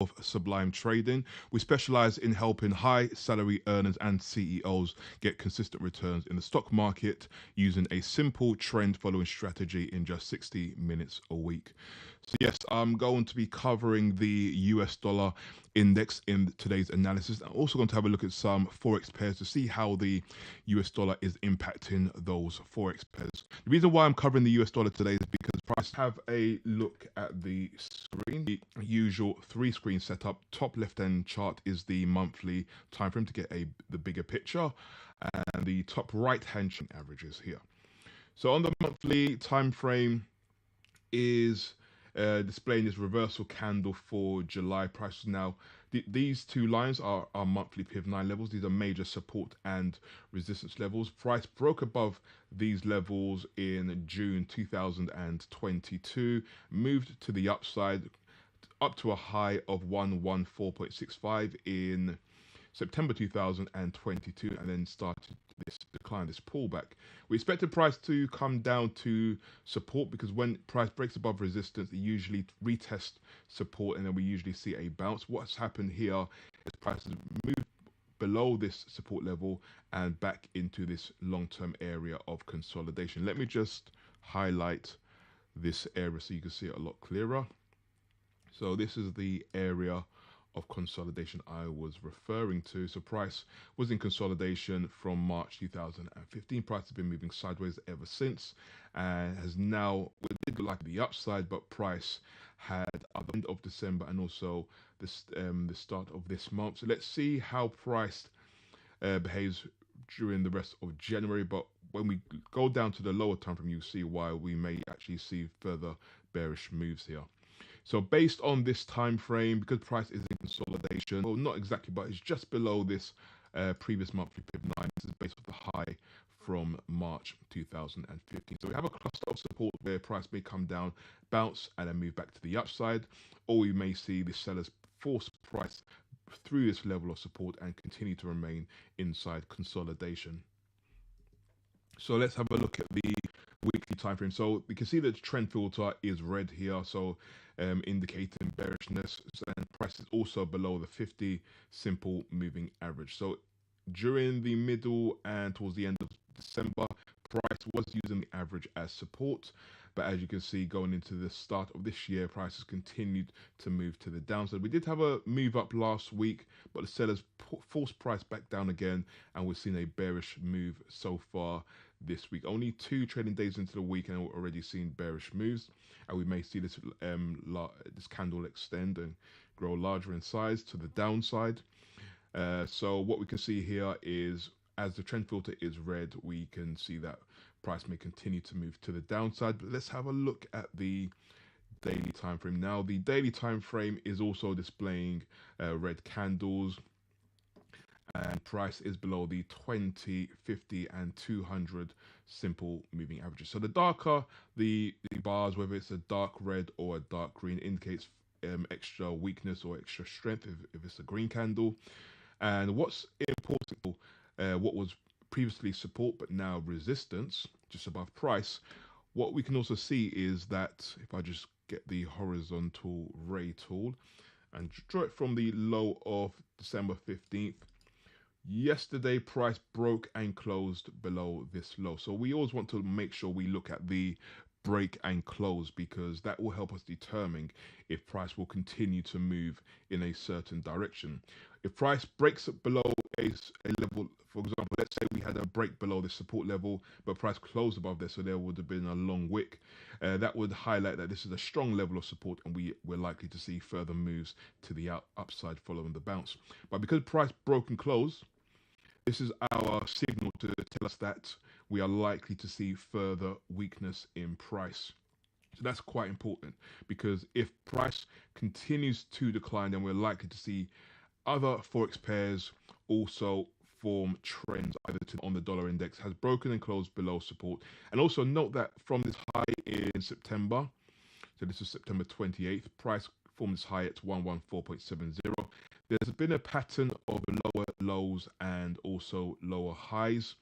of Sublime Trading. We specialize in helping high salary earners and CEOs get consistent returns in the stock market using a simple trend following strategy in just 60 minutes a week. So, yes, I'm going to be covering the US dollar index in today's analysis. I'm also going to have a look at some Forex pairs to see how the US dollar is impacting those Forex pairs. The reason why I'm covering the US dollar today is because price have a look at the screen. The usual three screen setup. Top left hand chart is the monthly time frame to get the bigger picture, and the top right hand averages here. So on the monthly time frame is displaying this reversal candle for July prices. Now, these two lines are monthly PIV9 levels. These are major support and resistance levels. Price broke above these levels in June 2022, moved to the upside up to a high of 114.65 in September 2022, and then started this decline, this pullback. We expected price to come down to support because when price breaks above resistance, it usually retests support, and then we usually see a bounce. What's happened here is price has moved below this support level and back into this long-term area of consolidation. Let me just highlight this area so you can see it a lot clearer. So this is the area of consolidation I was referring to. So price was in consolidation from March 2015. Price has been moving sideways ever since, and has now, it did like the upside, but price had at the end of December and also this the start of this month. So let's see how price behaves during the rest of January. But when we go down to the lower time frame, you see why we may actually see further bearish moves here. So based on this time frame, because price is in consolidation, well, not exactly, but it's just below this previous monthly PIV9. This is based on the high from March 2015. So we have a cluster of support where price may come down, bounce, and then move back to the upside, or we may see the sellers force price through this level of support and continue to remain inside consolidation. So let's have a look at the weekly time frame. So we can see that the trend filter is red here, so indicating bearishness, and price is also below the 50 simple moving average. So during the middle and towards the end of December, price was using the average as support, but as you can see, going into the start of this year, prices continued to move to the downside. We did have a move up last week, but the sellers forced price back down again, and we've seen a bearish move so far this week. Only 2 trading days into the week, and we're already seeing bearish moves, and we may see this this candle extend and grow larger in size to the downside. So what we can see here is, as the trend filter is red, we can see that price may continue to move to the downside. But let's have a look at the daily time frame. Now, the daily time frame is also displaying red candles, and price is below the 20, 50, and 200 simple moving averages. So the darker the bars, whether it's a dark red or a dark green, indicates extra weakness or extra strength if it's a green candle. And what's important, what was previously support but now resistance just above price, what we can also see is that if I just get the horizontal ray tool and draw it from the low of December 15th, yesterday price broke and closed below this low. So we always want to make sure we look at the break and close, because that will help us determine if price will continue to move in a certain direction. If price breaks below a level, for example, let's say we had a break below the support level, but price closed above this, so there would have been a long wick. That would highlight that this is a strong level of support, and we're likely to see further moves to the upside following the bounce. But because price broke and closed, this is our signal to tell us that we are likely to see further weakness in price. So that's quite important, because if price continues to decline, then we're likely to see other Forex pairs also form trends either on the dollar index has broken and closed below support. And also note that from this high in September, so this is September 28th, price formed this high at 114.70. There's been a pattern of lower lows and also lower highs,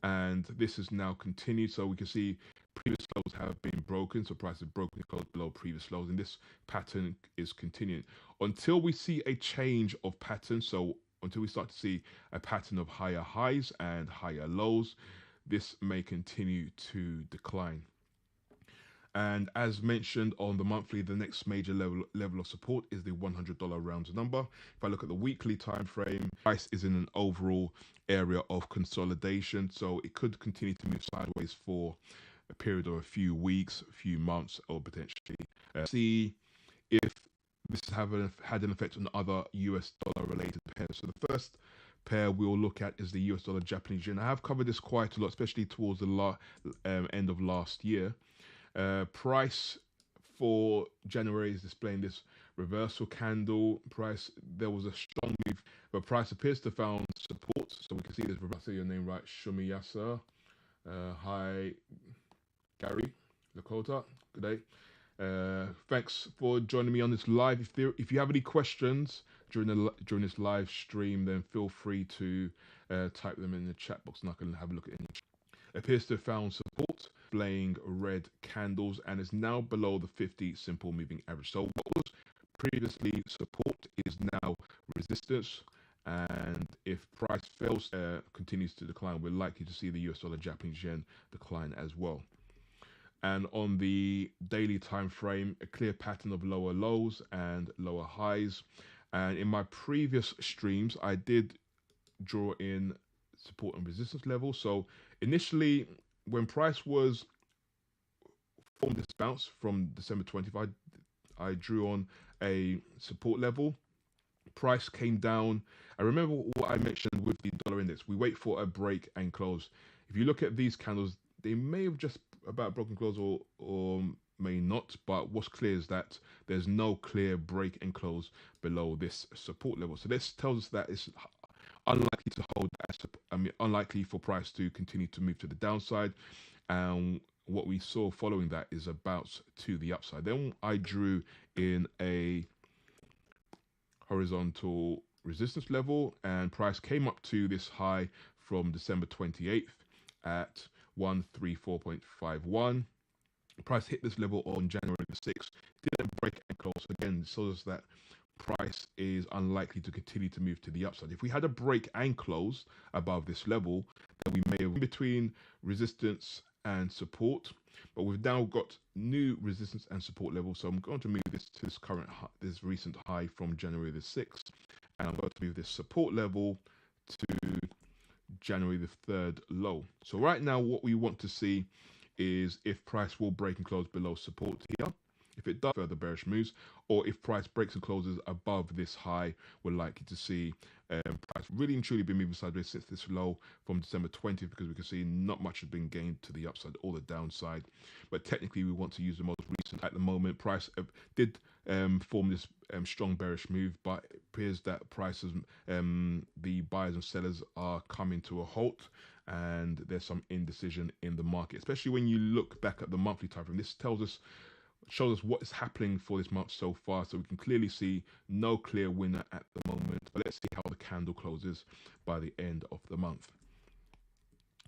and this has now continued. So we can see previous lows have been broken, so price is broken, it goes below previous lows, and this pattern is continuing until we see a change of pattern. So until we start to see a pattern of higher highs and higher lows, this may continue to decline. And as mentioned on the monthly, the next major level of support is the $100 round number. If I look at the weekly time frame, price is in an overall area of consolidation, so it could continue to move sideways for a period of a few weeks, a few months, or potentially see if this had an effect on other US dollar related pairs. So the first pair we'll look at is the US dollar Japanese yen. I have covered this quite a lot, especially towards the end of last year. Price for January is displaying this reversal candle. Price, there was a strong move, but price appears to have found support. So we can see this. If I say your name right, Shumiyasa. Hi, Gary Lakota. Good day. Thanks for joining me on this live. If you have any questions during this live stream, then feel free to type them in the chat box, and I can have a look at any. Appears to have found support, displaying red candles, and is now below the 50 simple moving average. So what was previously support is now resistance, and if price fails, continues to decline, we're likely to see the US dollar Japanese yen decline as well. And on the daily time frame, a clear pattern of lower lows and lower highs. And in my previous streams, I did draw in support and resistance levels. So initially, when price was formed this bounce from December 20th, I drew on a support level. Price came down. I remember what I mentioned with the dollar index. We wait for a break and close. If you look at these candles, they may have just about broken close or may not, but what's clear is that there's no clear break and close below this support level. So this tells us that it's unlikely to hold, unlikely for price to continue to move to the downside. And what we saw following that is a bounce to the upside. Then I drew in a horizontal resistance level, and price came up to this high from December 28th at 134.51. Price hit this level on January the 6th, didn't break and close. Again, it shows us that price is unlikely to continue to move to the upside. If we had a break and close above this level, then we may have in between resistance and support, but we've now got new resistance and support levels. So I'm going to move this to this recent high from January the 6th, and I'm going to move this support level to January the 3rd low. So right now, what we want to see is if price will break and close below support here. If it does, further bearish moves, or if price breaks and closes above this high, we're likely to see price really and truly been moving sideways since this low from December 20th, because we can see not much has been gained to the upside or the downside. But technically, we want to use the most recent at the moment. Price did form this strong bearish move, but it appears that prices, the buyers and sellers are coming to a halt, and there's some indecision in the market, especially when you look back at the monthly time frame. This shows us what is happening for this month so far. So we can clearly see no clear winner at the moment, but let's see how the candle closes by the end of the month.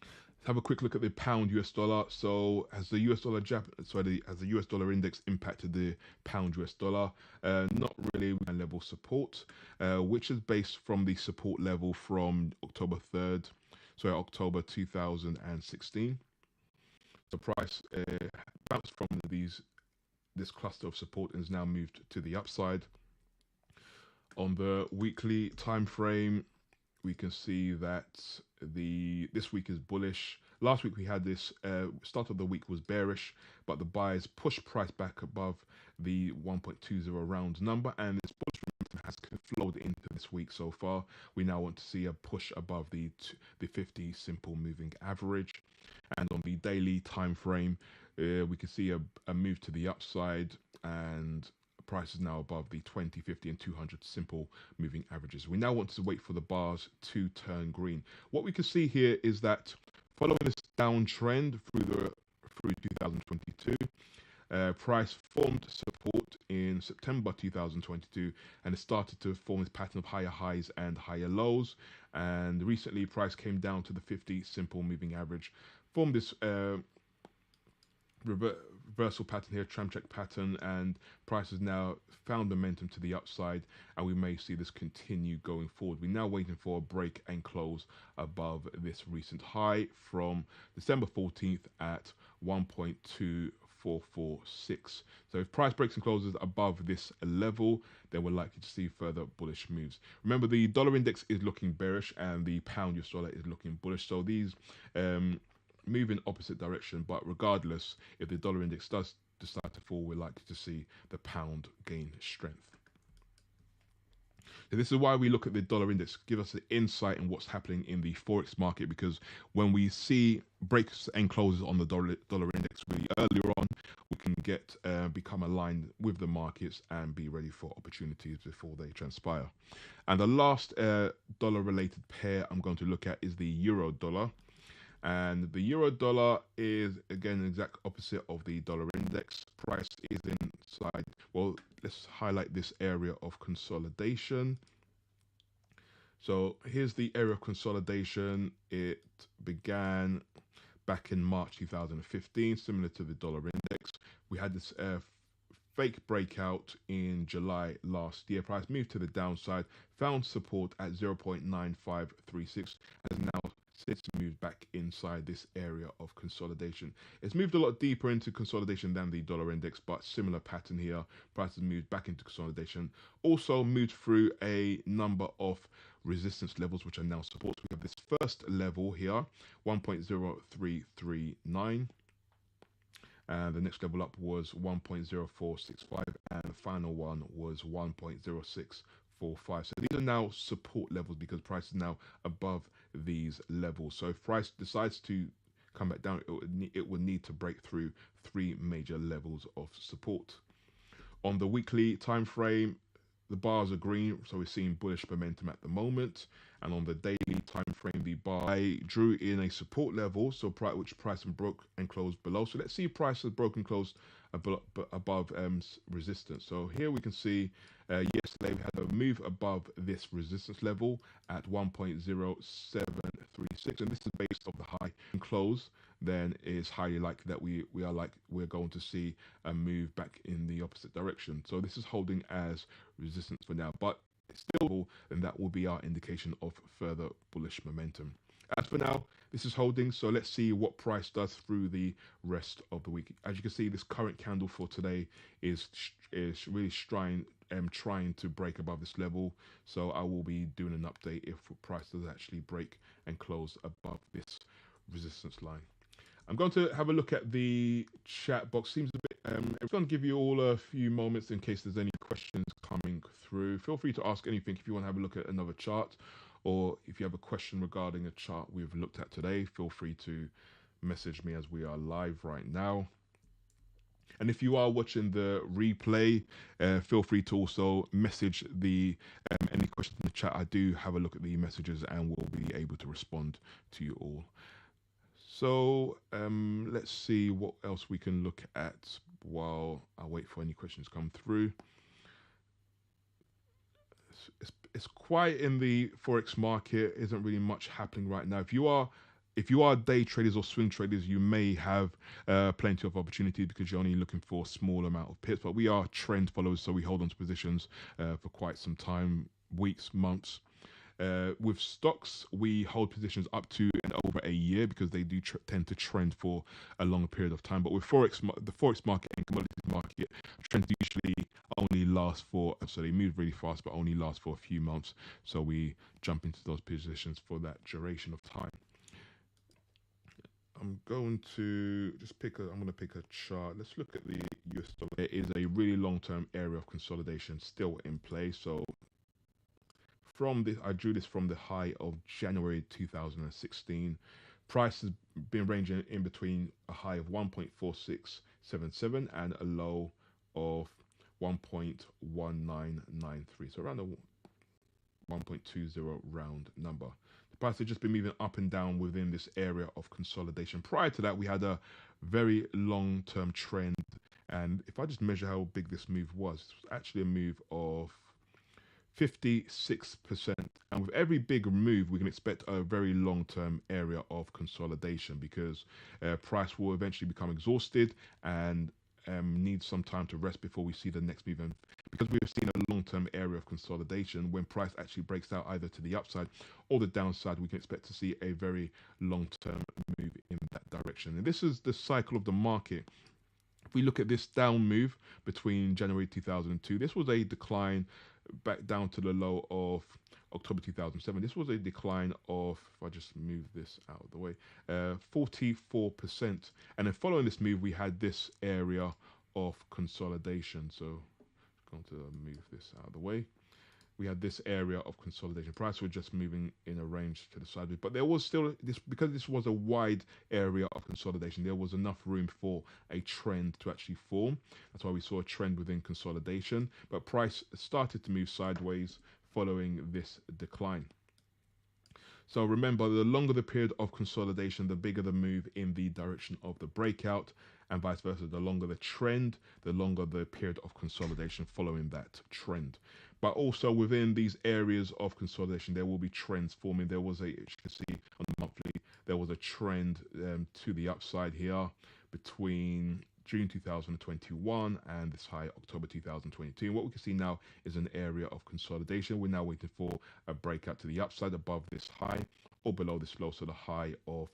Let's have a quick look at the pound US dollar. So has the US dollar has the US dollar index impacted the pound US dollar? Not really. We can level support, which is based from the support level from October 2016. The price bounced from this cluster of support and has now moved to the upside. On the weekly time frame, we can see that this week is bullish. Last week we had this start of the week was bearish, but the buyers pushed price back above the 1.20 round number, and this bullish momentum has flowed into this week so far. We now want to see a push above the 50 simple moving average, and on the daily time frame, we can see a move to the upside, and price is now above the 20, 50, and 200 simple moving averages. We now want to wait for the bars to turn green. What we can see here is that following this downtrend through 2022, price formed support in September 2022, and it started to form this pattern of higher highs and higher lows. And recently, price came down to the 50 simple moving average, formed this reversal pattern here, tram check pattern, and price has now found momentum to the upside, and we may see this continue going forward. We're now waiting for a break and close above this recent high from December 14th at 1.2446. So if price breaks and closes above this level, then we're likely to see further bullish moves. Remember, the dollar index is looking bearish and the pound US dollar is looking bullish. So these move in opposite direction, but regardless, if the dollar index does decide to fall, we're likely to see the pound gain strength. So this is why we look at the dollar index, give us an insight in what's happening in the forex market, because when we see breaks and closes on the dollar index really earlier on, we can become aligned with the markets and be ready for opportunities before they transpire. And the last dollar related pair I'm going to look at is the euro dollar. And the euro dollar is again the exact opposite of the dollar index. Price is inside. Well, let's highlight this area of consolidation. So here's the area of consolidation. It began back in March 2015, similar to the dollar index. We had this fake breakout in July last year. Price moved to the downside, found support at 0.9536, and has now since moved back inside this area of consolidation. It's moved a lot deeper into consolidation than the dollar index, but similar pattern here. Price has moved back into consolidation. Also moved through a number of resistance levels, which are now supports. We have this first level here, 1.0339. And the next level up was 1.0465, and the final one was 1.0645. So these are now support levels because price is now above these levels. So if price decides to come back down, it would need to break through three major levels of support. On the weekly time frame, the bars are green, so we're seeing bullish momentum at the moment. And on the daily time frame, the bar drew in a support level, so which price broke and closed below. So let's see if price has broken close above resistance. So here we can see yesterday we had a move above this resistance level at 1.0736, and this is based off the high and close. Then it's highly likely that we're going to see a move back in the opposite direction. So this is holding as resistance for now, but still, then that will be our indication of further bullish momentum. As for now, this is holding, so let's see what price does through the rest of the week. As you can see, this current candle for today is really trying to break above this level, so I will be doing an update if price does actually break and close above this resistance line. I'm going to have a look at the chat box. Seems a bit. I'm going to give you all a few moments in case there's any questions coming through. Feel free to ask anything if you want to have a look at another chart, or if you have a question regarding a chart we've looked at today. Feel free to message me as we are live right now. And if you are watching the replay, feel free to also message any questions in the chat. I do have a look at the messages and will be able to respond to you all. So let's see what else we can look at while I wait for any questions to come through. It's quiet in the forex market. Isn't really much happening right now. If you are day traders or swing traders, you may have plenty of opportunity because you're only looking for a small amount of pips. But we are trend followers, so we hold on to positions for quite some time, weeks, months. With stocks, we hold positions up to and over a year because they do tend to trend for a longer period of time. But with the forex market and commodities market, trends usually only last so they move really fast, but only last for a few months. So we jump into those positions for that duration of time. I'm going to pick a chart. Let's look at the US dollar. There is a really long-term area of consolidation still in place. So from this, I drew this from the high of January 2016. Price has been ranging in between a high of 1.4677 and a low of 1.1993. So around a 1.20 round number. The price has just been moving up and down within this area of consolidation. Prior to that, we had a very long-term trend. And if I just measure how big this move was, it was actually a move of 56%. And with every big move, we can expect a very long-term area of consolidation because price will eventually become exhausted and need some time to rest before we see the next move. And because we've seen a long-term area of consolidation, when price actually breaks out either to the upside or the downside, we can expect to see a very long-term move in that direction. And this is the cycle of the market. If we look at this down move between January 2002, this was a decline back down to the low of October 2007. This was a decline of, if I just move this out of the way, 44%. And then following this move, we had this area of consolidation. So I'm going to move this out of the way. We had this area of consolidation. Price were just moving in a range to the side, but there was still this, because this was a wide area of consolidation, there was enough room for a trend to actually form. That's why we saw a trend within consolidation, but price started to move sideways following this decline. So remember, the longer the period of consolidation, the bigger the move in the direction of the breakout, and vice versa. The longer the trend, the longer the period of consolidation following that trend. But also within these areas of consolidation, there will be trends forming. There was a, as you can see on the monthly, there was a trend to the upside here between June 2021 and this high October 2022. And what we can see now is an area of consolidation. We're now waiting for a breakout to the upside above this high or below this low. So the high of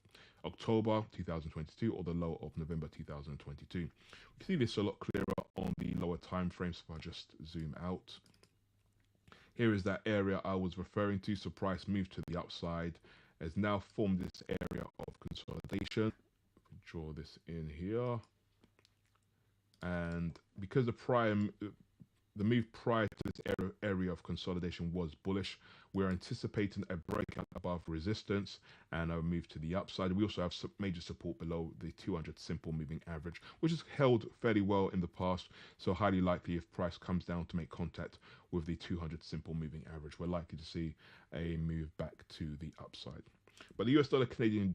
October 2022 or the low of November 2022. We can see this a lot clearer on the lower time frames. If I just zoom out, here is that area I was referring to. So price moved to the upside, has now formed this area of consolidation. Draw this in here, and because the move prior to this area of consolidation was bullish, we're anticipating a breakout above resistance and a move to the upside. We also have some major support below the 200 simple moving average, which has held fairly well in the past. So highly likely, if price comes down to make contact with the 200 simple moving average, we're likely to see a move back to the upside. But the US dollar Canadian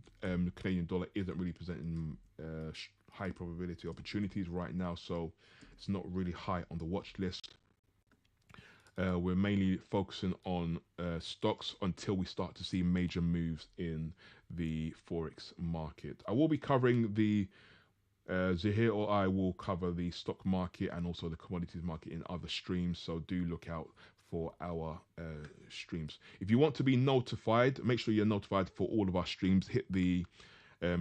dollar isn't really presenting high probability opportunities right now, so it's not really high on the watch list. We're mainly focusing on stocks until we start to see major moves in the Forex market. I will be covering the Zahir, or I will cover the stock market and also the commodities market in other streams, so do look out for our streams. If you want to be notified, make sure you're notified for all of our streams. Hit the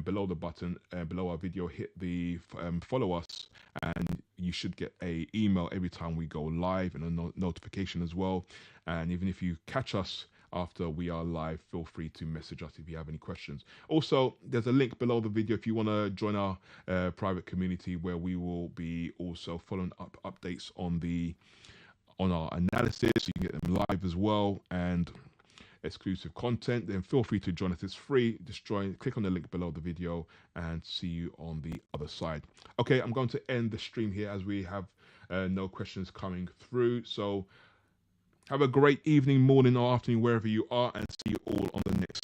below the button below our video, hit the follow us, and you should get a email every time we go live, and a notification as well. And even if you catch us after we are live, feel free to message us if you have any questions. Also, there's a link below the video if you want to join our private community, where we will be also following up updates on our analysis. You can get them live as well, and exclusive content. Then feel free to join us. It's free. Just join, click on the link below the video, and see you on the other side. Okay, I'm going to end the stream here as we have no questions coming through. So have a great evening, morning, or afternoon wherever you are, and see you all on the next